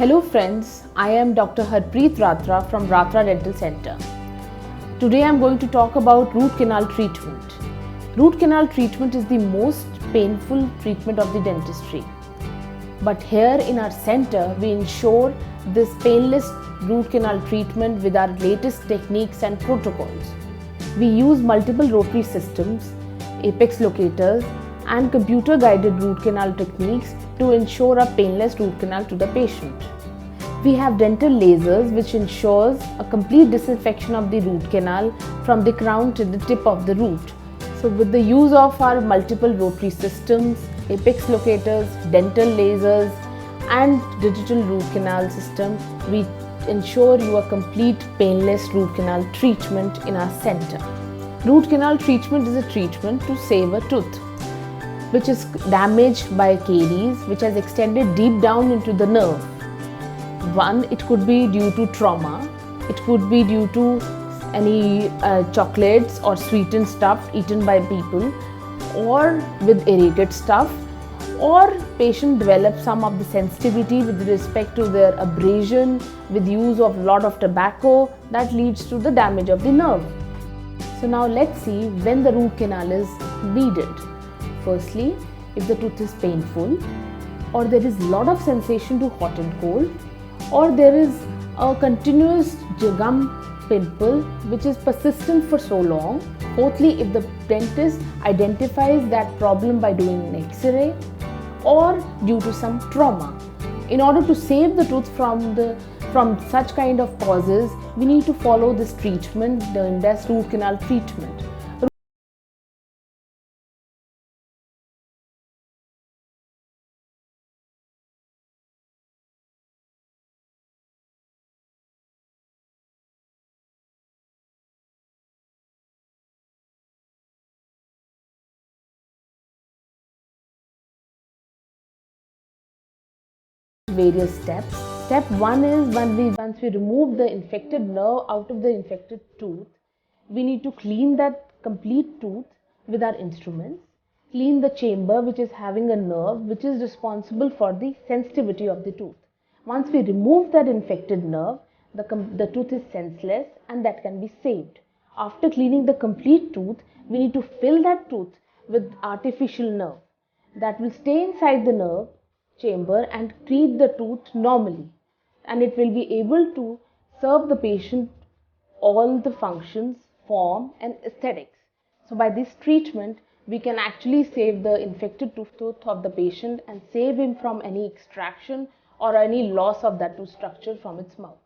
Hello friends, I am Dr. Harpreet Ratra from Ratra Dental Center. Today I am going to talk about root canal treatment. Root canal treatment is the most painful treatment of the dentistry. But here in our center, we ensure this painless root canal treatment with our latest techniques and protocols. We use multiple rotary systems, apex locators, and computer guided root canal techniques to ensure a painless root canal to the patient. We have dental lasers which ensures a complete disinfection of the root canal from the crown to the tip of the root. So with the use of our multiple rotary systems, apex locators, dental lasers and digital root canal system, we ensure you a complete painless root canal treatment in our center. Root canal treatment is a treatment to save a tooth which is damaged by caries which has extended deep down into the nerve. One, it could be due to trauma, it could be due to any chocolates or sweetened stuff eaten by people, or with aerated stuff, or patient develops some of the sensitivity with respect to their abrasion with use of lot of tobacco that leads to the damage of the nerve. So now let's see when the root canal is needed. Firstly, if the tooth is painful, or there is lot of sensation to hot and cold, or there is a continuous gum pimple which is persistent for so long. Fourthly, if the dentist identifies that problem by doing an X-ray or due to some trauma. In order to save the tooth from such kind of causes, we need to follow this treatment, the Indus root canal treatment. Various steps. Step 1 is once we remove the infected nerve out of the infected tooth, we need to clean that complete tooth with our instruments, clean the chamber which is having a nerve which is responsible for the sensitivity of the tooth. Once we remove that infected nerve, the tooth is senseless and that can be saved. After cleaning the complete tooth, we need to fill that tooth with artificial nerve that will stay inside the nerve chamber and treat the tooth normally, and it will be able to serve the patient all the functions, form and aesthetics. So by this treatment we can actually save the infected tooth of the patient and save him from any extraction or any loss of that tooth structure from its mouth.